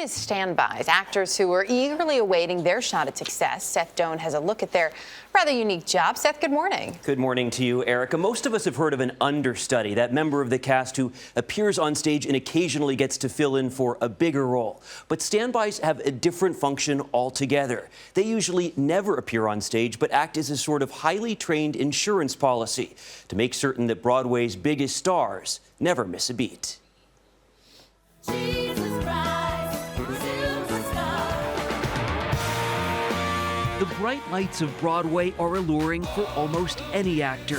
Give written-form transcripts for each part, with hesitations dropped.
known as standbys, actors who are eagerly awaiting their shot at success. Seth Doane has a look at their rather unique job. Seth, good morning. Good morning to you, Erica. Most of us have heard of an understudy, that member of the cast who appears on stage and occasionally gets to fill in for a bigger role. But standbys have a different function altogether. They usually never appear on stage, but act as a sort of highly trained insurance policy to make certain that Broadway's biggest stars never miss a beat. The bright lights of Broadway are alluring for almost any actor.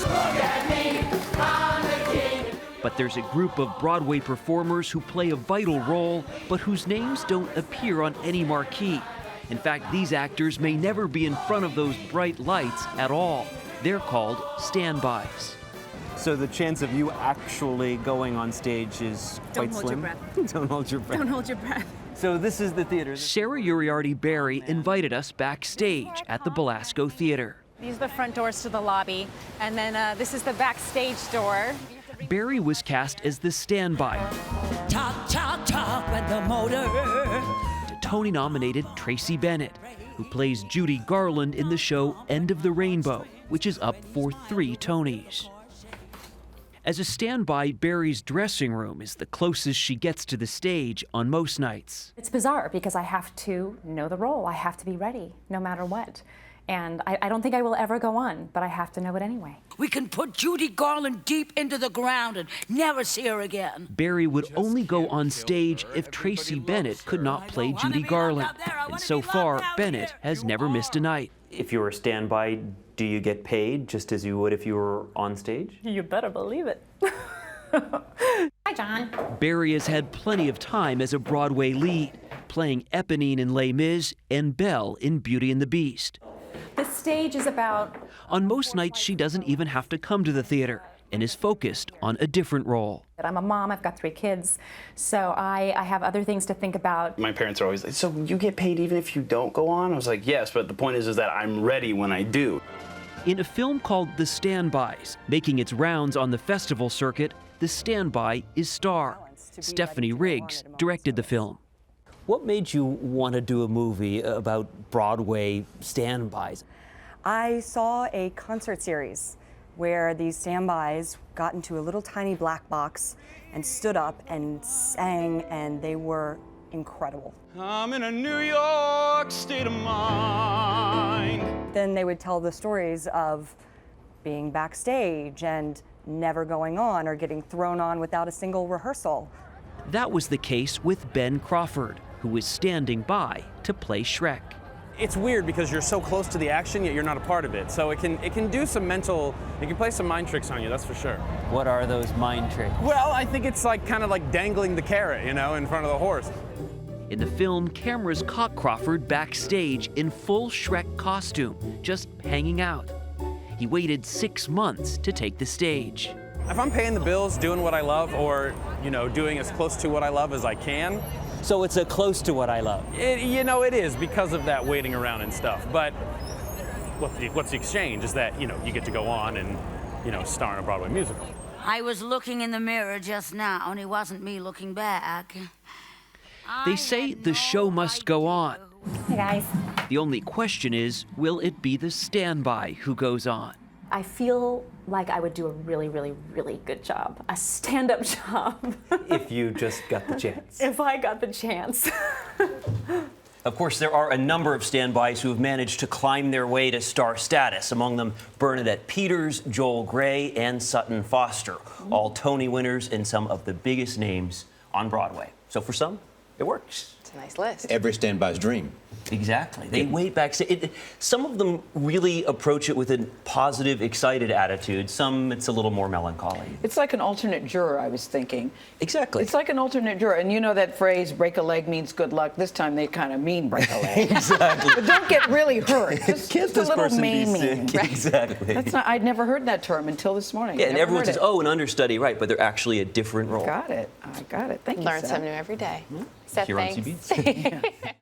But there's a group of Broadway performers who play a vital role, but whose names don't appear on any marquee. In fact, these actors may never be in front of those bright lights at all. They're called standbys. So the chance of you actually going on stage is quite slim? Don't hold your breath. Don't hold your breath. So this is the theater. Sarah Uriarty-Berry invited us backstage at the Belasco Theater. These are the front doors to the lobby, and then this is the backstage door. Berry was cast as the standby Talk, talk, talk with the motor. to Tony-nominated Tracy Bennett, who plays Judy Garland in the show End of the Rainbow, which is up for 3 Tonys. As a standby, Berry's dressing room is the closest she gets to the stage on most nights. It's bizarre because I have to know the role. I have to be ready no matter what. And I don't think I will ever go on, but I have to know it anyway. We can put Judy Garland deep into the ground and never see her again. Berry would only go on stage if Tracy Bennett could not play Judy Garland. And so far, Bennett has never missed a night. If you were a standby, do you get paid just as you would if you were on stage? You better believe it. Hi, John. Berry has had plenty of time as a Broadway lead, playing Eponine in Les Mis and Belle in Beauty and the Beast. This stage is about... On most nights, she doesn't even have to come to the theater and is focused on a different role. I'm a mom, I've got 3 kids, so I have other things to think about. My parents are always like, so you get paid even if you don't go on? I was like, yes, but the point is that I'm ready when I do. In a film called The Standbys, making its rounds on the festival circuit, the standby is star. Stephanie Riggs directed the film. What made you want to do a movie about Broadway standbys? I saw a concert series where these standbys got into a little tiny black box and stood up and sang, and they were incredible. I'm in a New York state of mind. Then they would tell the stories of being backstage and never going on or getting thrown on without a single rehearsal. That was the case with Ben Crawford, who was standing by to play Shrek. It's weird because you're so close to the action, yet you're not a part of it. So it can do some mental, it can play some mind tricks on you, that's for sure. What are those mind tricks? Well, I think it's like kind of like dangling the carrot, you know, in front of the horse. In the film, cameras caught Crawford backstage in full Shrek costume, just hanging out. He waited 6 months to take the stage. If I'm paying the bills, doing what I love, or, you know, doing as close to what I love as I can. So it's a close to what I love. You know, it is because of that waiting around and stuff. But what's the exchange is that, you know, you get to go on and, you know, star in a Broadway musical. I was looking in the mirror just now, and it wasn't me looking back. They say the show must go on. Hey, guys. The only question is, will it be the standby who goes on? I feel like I would do a really, really, really good job. A stand-up job. If you just got the chance. If I got the chance. Of course, there are a number of standbys who have managed to climb their way to star status, among them Bernadette Peters, Joel Grey, and Sutton Foster, all Tony winners and some of the biggest names on Broadway. So for some, it works. It's a nice list. Every standby's dream. Exactly. They wait backstage. Some of them really approach it with a positive, excited attitude. Some, it's a little more melancholy. It's like an alternate juror, I was thinking. Exactly. It's like an alternate juror. And you know that phrase, break a leg means good luck. This time they kind of mean break a leg. Exactly. But don't get really hurt. Just a little maiming. Right? Exactly. That's not, I'd never heard that term until this morning. Yeah, and everyone says, oh, an understudy, right, but they're actually a different role. Got it. I got it. Thank you, Learn Seth. something new every day. Seth, Here on thanks. CB.